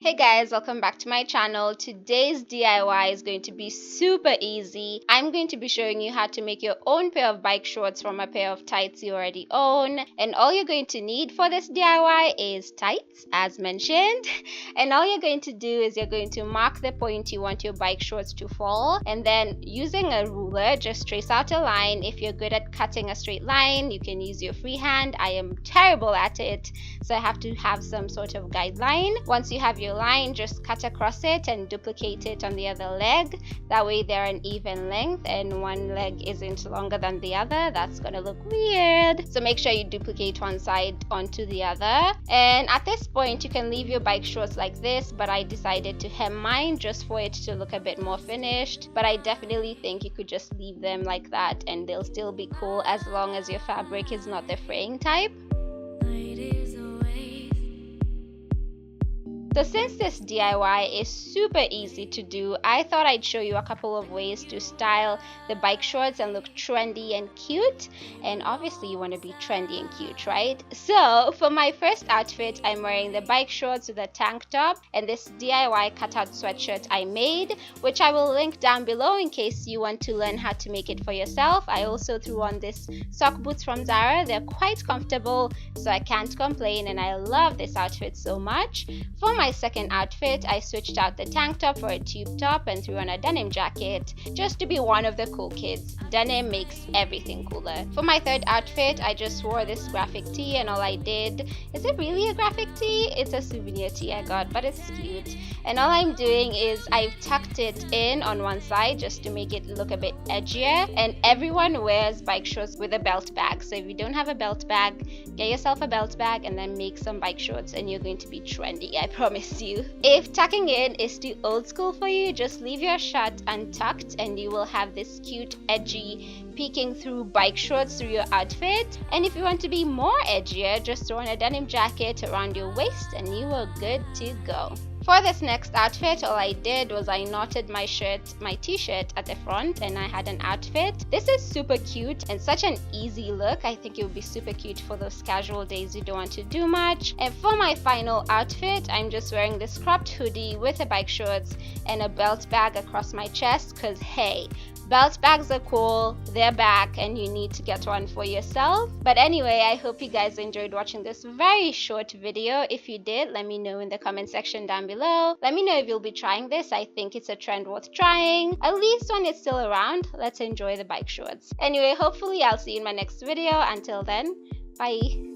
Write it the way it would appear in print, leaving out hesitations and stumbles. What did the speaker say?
Hey guys, welcome back to my channel. Today's DIY is going to be super easy. I'm going to be showing you how to make your own pair of bike shorts from a pair of tights you already own. And all you're going to need for this DIY is tights, as mentioned. And all you're going to do is you're going to mark the point you want your bike shorts to fall. And then using a ruler, just trace out a line. If you're good at cutting a straight line, you can use your freehand. I am terrible at it, so I have to have some sort of guideline. Once you have your line, just cut across it and duplicate it on the other leg. That way they're an even length and one leg isn't longer than the other. That's gonna look weird. So make sure you duplicate one side onto the other. And at this point you can leave your bike shorts like this, but I decided to hem mine just for it to look a bit more finished. But I definitely think you could just leave them like that and they'll still be cool as long as your fabric is not the fraying type. So since this DIY is super easy to do, I thought I'd show you a couple of ways to style the bike shorts and look trendy and cute. And obviously you want to be trendy and cute, right? So for my first outfit, I'm wearing the bike shorts with a tank top and this DIY cutout sweatshirt I made, which I will link down below in case you want to learn how to make it for yourself. I also threw on this sock boots from Zara. They're quite comfortable, so I can't complain, and I love this outfit so much. For my second outfit, I switched out the tank top for a tube top and threw on a denim jacket just to be one of the cool kids. Denim makes everything cooler. For my third outfit, I just wore this graphic tee, and all I did, is it really a graphic tee? It's a souvenir tee I got, but it's cute. And all I'm doing is I've tucked it in on one side just to make it look a bit edgier. And everyone wears bike shorts with a belt bag, so if you don't have a belt bag, get yourself a belt bag and then make some bike shorts and you're going to be trendy, I promise you. If tucking in is too old school for you, just leave your shirt untucked and you will have this cute edgy peeking through bike shorts through your outfit. And if you want to be more edgier, just throw on a denim jacket around your waist and you are good to go. For this next outfit, all I did was I knotted my t-shirt at the front and I had an outfit. This is super cute and such an easy look. I think it would be super cute for those casual days you don't want to do much. And for my final outfit, I'm just wearing this cropped hoodie with the bike shorts and a belt bag across my chest because hey, belt bags are cool, they're back, and you need to get one for yourself. But anyway, I hope you guys enjoyed watching this very short video. If you did, let me know in the comment section down below. Let me know if you'll be trying this. I think it's a trend worth trying, at least when it's still around. Let's enjoy the bike shorts. Anyway, hopefully I'll see you in my next video. Until then, bye.